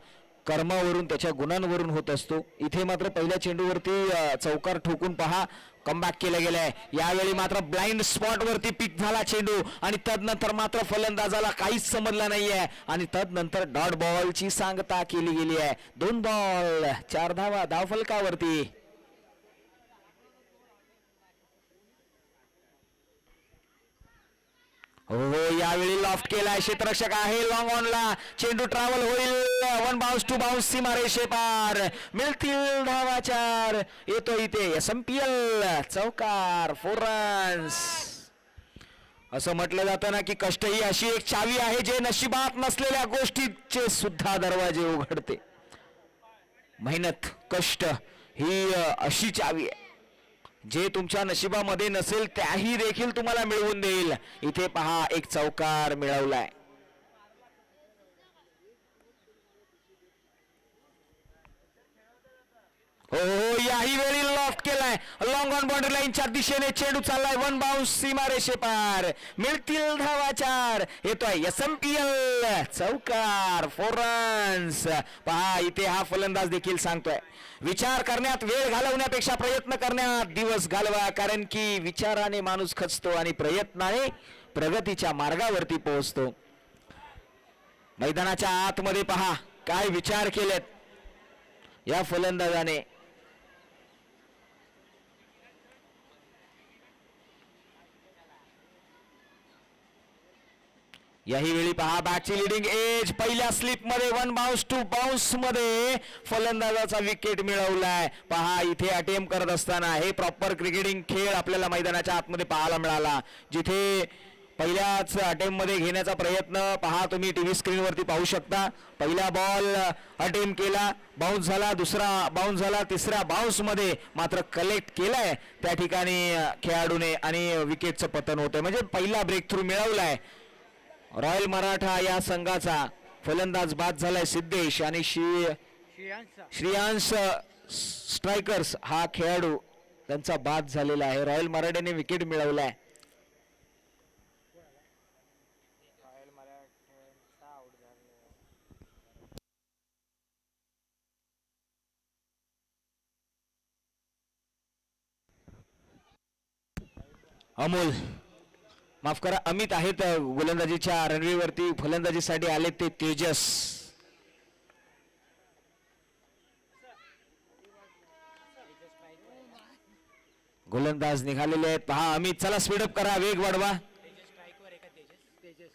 कर्मावरून त्याच्या गुणांवरून होत असतो. इथे मात्र पहिल्या चेंडूवरती चौकार ठोकून पहा कमबॅक केलं गेलंय. यावेळी मात्र ब्लाइंड स्पॉट वरती पिक झाला चेंडू आणि तदनंतर मात्र फलंदाजाला काहीच समजलं नाहीये आणि तदनंतर डॉट बॉलची सांगता केली गेली आहे. 2 बॉल 4 धावा धावफलकावरती. हो यावेळी लॉफ्ट केलाय क्षेत्ररक्षक आहे लॉंग ऑनला. चेंडू ट्रॅव्हल होईल 1 बाउन्स 2 बाउन्स सीमारेषे पार. मिळतील धावा 4. येतो इथे SMPL चौकार 4 रन्स. असं म्हटलं जातं ना की कष्ट ही अशी एक चावी आहे जे नशिबात नसलेल्या गोष्टीचे सुद्धा दरवाजे उघडते. मेहनत कष्ट ही अशी चावी आहे जे तुमच्या नशिबामध्ये नसेल त्याही देखील तुम्हाला मिळवून देईल. इथे पहा एक चौकार मिळवलाय. हो याही वेळी लॉफ्ट केलाय लॉंग ऑन बाउंड्री लाईनच्या दिशेने चेंडू चाललाय 1 बाउन्स सीमारेषे पार. मिळतील धावा 4. येतोय SMPL चौकार 4 रन्स. पहा इथे हा फलंदाज देखील सांगतोय विचार करण्यात वेळ घालवण्यापेक्षा प्रयत्न करण्यात दिवस घालवा, कारण की विचाराने माणूस खचतो आणि प्रयत्नाने प्रगतीच्या मार्गावरती पोहोचतो. मैदानाच्या आतमध्ये पहा काय विचार केलेत या फलंदाजाने. याही वेळी पहा बॅटची लिडिंग एज पहिल्या स्लिप मध्ये 1 बाउन्स 2 बाउन्स मध्ये फलंदाजाचा विकेट मिळवलाय. पहा इथे अटेम्प्ट करत असताना हे प्रॉपर क्रिकेटिंग खेळ आपल्याला मैदानाच्या आतमध्ये पाहायला मिळाला. जिथे पहिल्याच अटेम्प्ट मध्ये घेण्याचा प्रयत्न पहा तुम्ही टीव्ही स्क्रीनवरती पाहू शकता. पहिला बॉल अटेम्प्ट केला बाउन्स झाला, दुसरा बाउन्स झाला, तिसऱ्या बाउन्स मध्ये मात्र कलेक्ट केलाय त्या ठिकाणी खेळाडूने आणि विकेटचं पतन होतंय. म्हणजे पहिला ब्रेक थ्रू मिळवलाय रॉयल मराठा या संघाचा. फलंदाज बाद झालाय सिद्धेश आणि श्रेयांश स्ट्रायकर्स हा खेळाडू त्यांचा बाद झालेला आहे. रॉयल मराठ्याने विकेट मिळवलाय. अमोल माफ करा अमित आहेत गोलंदाजीच्या रणवीवरती. फलंदाजीसाठी आले ते तेजस. गोलंदाज निघालेले आहेत पहा अमित. चला स्पीडअप करा वेग वाढवा.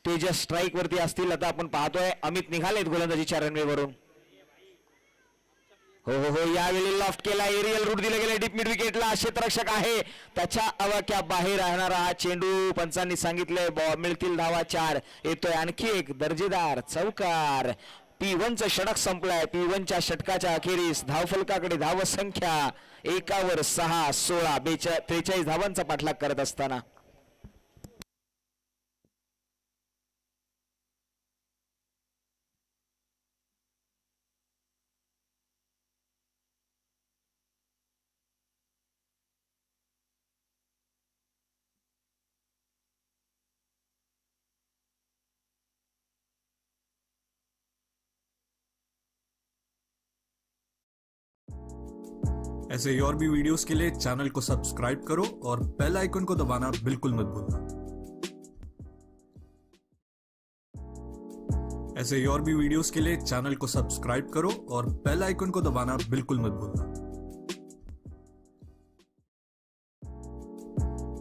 तेजस स्ट्राईक वरती असतील आता आपण पाहतोय. अमित निघालेत गोलंदाजीच्या रणवीवरून. हो हो हो यावेळी लॉफ्ट केला एरियल रूट दिले गेले डीप मिड विकेटला. क्षेत्ररक्षक आहे त्याच्या आवाक्या बाहेर राहणारा हा चेंडू. पंचांनी सांगितले मिळतील धावा 4. येतोय आणखी एक दर्जेदार चौकार. P1चं षटक संपलाय. P1च्या षटकाच्या अखेरीस धावफलकाकडे धाव संख्या 1 6 16 43 धावांचा पाठलाग करत असताना ऐसे ही और भी वीडियोस के लिए चैनल को सब्सक्राइब करो और बेल आइकन को दबाना बिल्कुल मत भूलना. ऐसे ही और भी वीडियोस के लिए चैनल को सब्सक्राइब करो और बेल आइकन को दबाना बिल्कुल मत भूलना.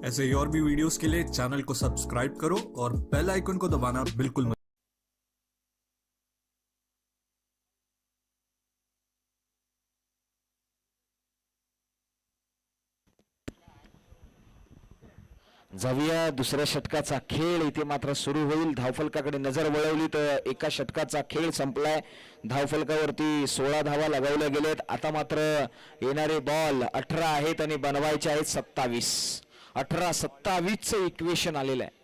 ऐसे ही और भी वीडियोस के लिए चैनल को सब्सक्राइब करो और बेल आइकन को दबाना बिल्कुल मत. जाऊया दुसऱ्या षटकाचा खेळ इथे मात्र सुरू होईल. धावफलकाकडे नजर वळवली तर एका षटकाचा खेळ संपलाय. धावफलकावरती 16 धावा लगावल्या गेलेत. आता मात्र येणारे बॉल 18 आहेत आणि बनवायचे आहेत 27. 18-27चं इक्वेशन आलेलं आहे.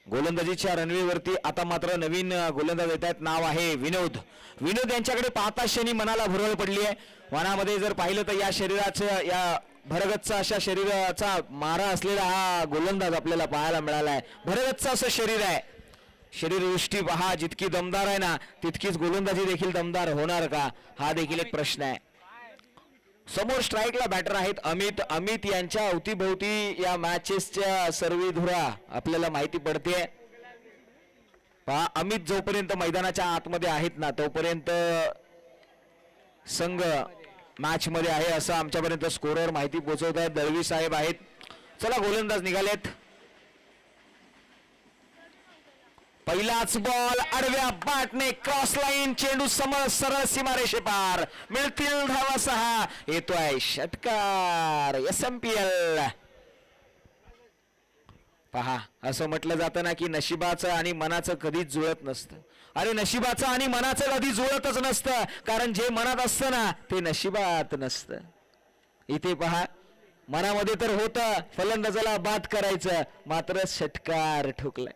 गोलंदाजीच्या रनवेवरती आता मात्र नवीन गोलंदाज येत आहेत. नाव आहे विनोद. विनोद यांच्याकडे पाहता क्षणी मनाला भुरळ पडली आहे. मनामध्ये जर पाहिलं तर या शरीराचं, या भरगतचा अशा शरीराचा मारा असलेला हा गोलंदाज आपल्याला पाहायला मिळाला आहे. भरगतचं असं शरीर आहे. शरीरवृष्टी पहा जितकी दमदार आहे ना, तितकीच गोलंदाजी देखील दमदार होणार का, हा देखील एक प्रश्न आहे. समोर स्ट्राईकला बॅटर आहेत अमित. अमित यांच्या अवतीभोवती या मॅचेसच्या सर्वीधुरा आपल्याला माहिती पडते. पहा अमित जोपर्यंत मैदानाच्या आतमध्ये आहेत ना, तोपर्यंत संघ मॅच मध्ये आहे असं आमच्यापर्यंत स्कोरर माहिती पोहोचवत आहेत. दळवी साहेब आहेत. चला गोलंदाज निघालेत. पहिलाच बॉल आडव्या बॅटने क्रॉस लाईन, चेंडू समोर सरळ सीमारेषे पार. मिळतील धावा 6. येतोय षटकार. SMPL. पहा असं म्हटलं जातं ना की नशिबाचं आणि मनाचं कधीच जुळत नसतं. अरे नशिबाचं आणि मनाचं कधी जुळतच नसतं, कारण जे मनात असतं ना ते नशिबात नसतं. इथे पहा मनामध्ये तर होतं फलंदाजाला बाद करायचं, मात्र षटकार ठोकलाय.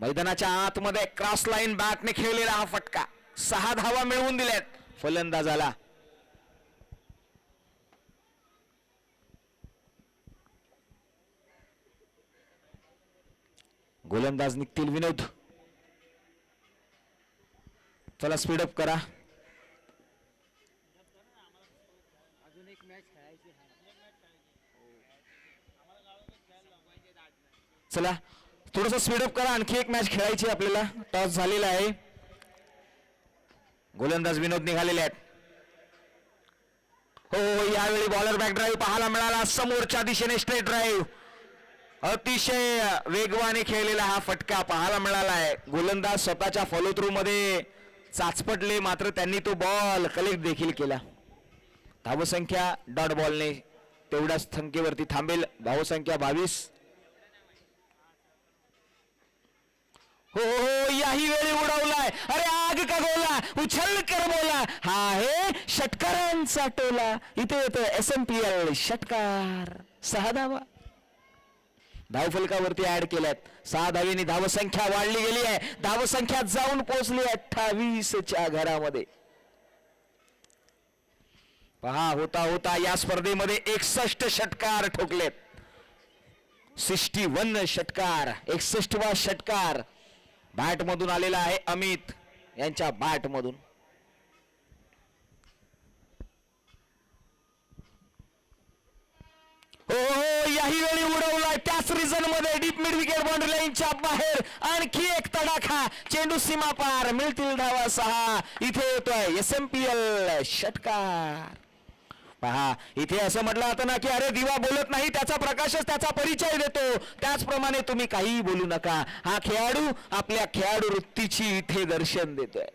मैदानाच्या आतमध्ये क्रॉस लाईन बॅटने खेळलेला हा फटका. 6 धावा मिळवून दिल्यात फलंदाजाला. गोलंदाज निघतील विनोद. चला स्पीडअप करा. चला थोडस स्पीडअप करा, आणखी एक मॅच खेळायची आपल्याला. टॉस झालेला आहे. गोलंदाज विनोद निघालेले आहेत. हो यावेळी बॉलर बॅक ड्राईव्ह पाहायला मिळाला. समोरच्या दिशेने स्ट्रेट ड्राईव्ह. अतिशय वेगवाने खेळलेला हा फटका पाहायला मिळाला आहे. गोलंदाज स्वतःच्या फॉलो थ्रू मध्ये चाचपटले, मात्र त्यांनी तो बॉल कलेक्ट देखील केला. धावसंख्या डॉट बॉलने तेवढ्याच संख्येवरती थांबेल. धावसंख्या 22. हो याही वेळी उडवलाय. अरे आग का गोला, उछल कर बोला. हा आहे षटकारांचा टोला. इथे येतो SMPL षटकार. 6 धावा धावफलकावरती ऍड केल्यात. 6 धावेनी धावसंख्या वाढली गेली आहे. धावसंख्या जाऊन पोहोचली 28च्या घरामध्ये. पहा होता होता या स्पर्धेमध्ये 61 षटकार ठोकलेत. 61 षटकार. 61वा षटकार बॅट मधून आलेला आहे अमित यांच्या बॅट मधून. हो याही वेळी उडवलाय. त्याच रिझन मध्ये डीप मिड विकेट बाउंड्री लाईनच्या बाहेर. आणखी एक तडाखा. चेंडू सीमा पार. मिळतील धावा 6. इथे येतोय SMPL षटकार. पहा इथे असं म्हटलं जातं ना की अरे दिवा बोलत नाही, त्याचा प्रकाशच त्याचा परिचय देतो. त्याचप्रमाणे तुम्ही काहीही बोलू नका. हा खेळाडू आपल्या खेळाडू वृत्तीची इथे दर्शन देतोय.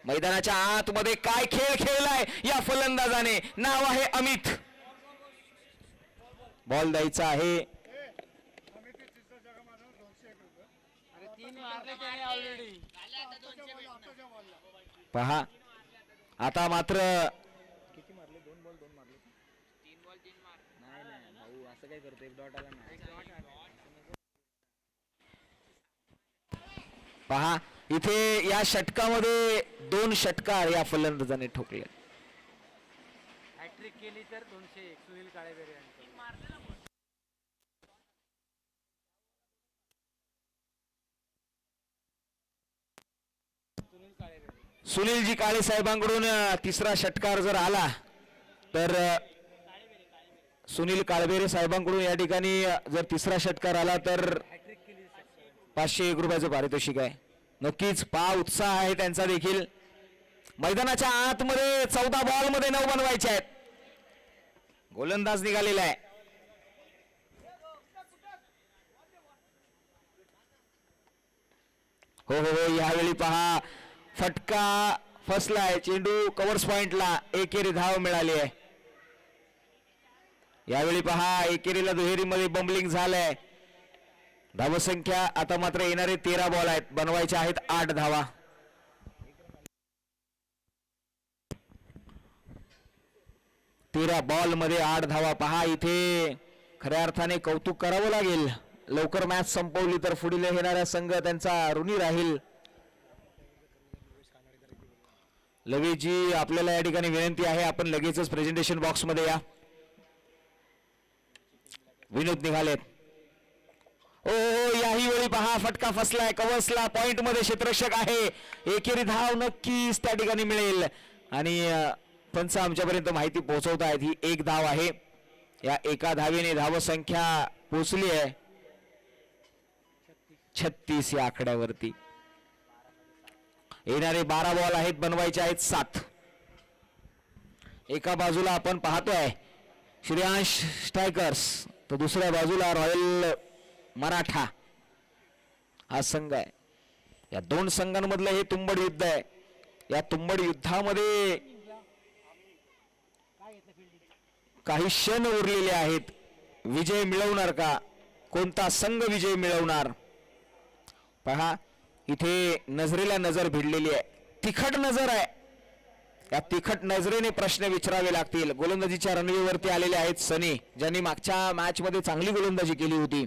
मैदानाच्या आतमध्ये काय खेळ खेळलाय या फलंदाजाने. नाव आहे अमित. बॉल द्यायचा आहे. पहा आता मात्र किती मारले? 2 बॉल 2 मारले. 3 बॉल 3 मार. नाही भाऊ असं काय करतो. 1 डॉट आला ना. पहा इथे या षटकामध्ये 2 षटकार या फलंदाजाने ठोकले. हॅट्रिक केली तर 201. सुनील काळेबेरे यांचं. सुनीलजी काळे साहेबांकडून तिसरा षटकार जर आला तर सुनील काळबेरे साहेबांकडून या ठिकाणी जर तिसरा षटकार आला तर 501 रुपयाचं पारितोषिक आहे. नक्कीच पहा उत्साह आहे त्यांचा देखील. मैदानाच्या आतमध्ये 14 बॉल मध्ये 9 बनवायचे आहेत. गोलंदाज निघालेला आहे. हो यावेळी पहा फटका फसलाय. चेंडू कव्हर्स पॉइंटला. एकेरी धाव मिळाली आहे. यावेळी पहा एकेरीला दुहेरीमध्ये बंबलिंग झालंय. धावसंख्या आता मात्र येणारे 13 बॉल आहेत, बनवायचे आहेत 8 धावा. तेरा बॉल मध्ये 8 धावा. पहा इथे खऱ्या अर्थाने कौतुक करावं लागेल. लवकर मॅच संपवली तर पुढील येणारा संघ त्यांचा ऋणी राहील. लगेचजी आपल्याला या ठिकाणी विनंती आहे, आपण लगेचच प्रेझेंटेशन बॉक्स मध्ये या. विनोद निघालेत. ओ याही वेळी पहा फटका फसलाय, कवसला. पॉइंट मध्ये क्षेत्ररक्षक आहे. एकेरी धाव नक्कीच त्या ठिकाणी मिळेल आणि पंच आमच्यापर्यंत माहिती पोहोचवत आहेत. ही 1 धाव आहे. या एका धावेने धावसंख्या पोहोचली आहे 36 या आकड्यावरती. येणारे 12 बॉल आहेत, बनवायचे आहेत 7. एका बाजूला आपण पाहतोय श्रेयांश स्ट्रायकर्स, तर दुसऱ्या बाजूला रॉयल मराठा हा संघ आहे. या 2 संघांमधलं हे तुंबड युद्ध आहे. या तुंबड युद्धामध्ये काही क्षण उरलेले आहेत. विजय मिळवणार का? कोणता संघ विजय मिळवणार? पहा इथे नजरेला नजर भिडलेली आहे, तिखट नजर आहे. या तिखट नजरेने प्रश्न विचारावे लागतील. गोलंदाजीच्या रणवीवरती आलेले आहेत सनी, ज्यांनी मागच्या मॅच मध्ये चांगली गोलंदाजी केली होती.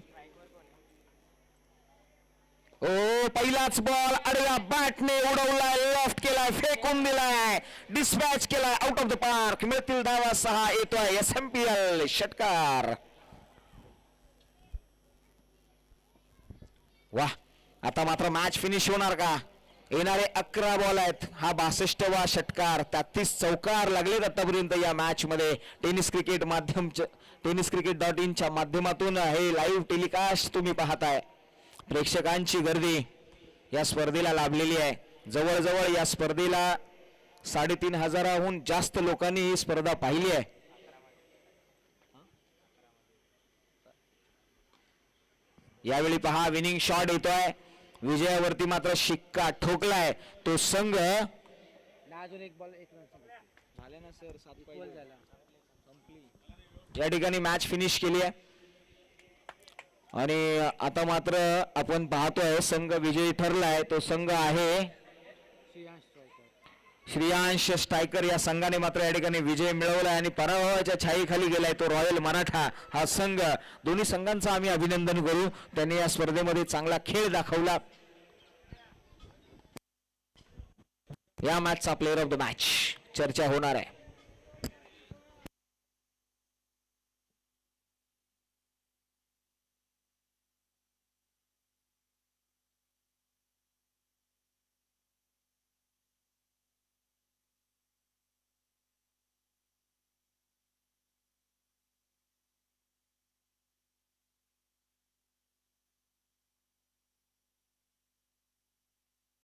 ओ पहिलाच बॉल आडव्या बॅटने उडवलाय, लेफ्ट केलाय, फेकून दिलाय, डिस्पॅच केलाय आउट ऑफ द पार्क. मिळतील धावा 6. येतोय SMPL षटकार. वाह, आता मात्र मॅच फिनिश होणार का? येणारे 11 बॉल आहेत. हा 62वा षटकार. 33 चौकार लागलेत आतापर्यंत या मॅच मध्ये. टेनिस क्रिकेट.in च्या माध्यमातून हे लाईव्ह टेलिकास्ट तुम्ही पाहताय. प्रेक्षकांची गर्दी या स्पर्धेला लाभलेली आहे. जवळजवळ या स्पर्धेला 3,500हून जास्त लोकांनी ही स्पर्धा पाहिली आहे. यावेळी पहा विनिंग शॉट येतोय. विजयावरती मात्र शिक्का ठोकलाय तो संघ. अजून 1 बॉल 1 रन झाले ना सर, 7 बॉल झाला. या ठिकाणी मॅच फिनिश केली आहे आणि आता मात्र आपण पाहतोय संघ विजयी ठरलाय. तो संघ आहे श्रेयांश स्ट्रायकर. या संघाने मात्र या ठिकाणी विजय मिळवलाय आणि पराभवाच्या छायेखाली गेलाय तो रॉयल मराठा हा संघ. दोन्ही संघांचं आम्ही अभिनंदन करू, त्यांनी या स्पर्धेमध्ये चांगला खेळ दाखवला. या मॅचचा प्लेअर ऑफ द मॅच चर्चा होणार आहे.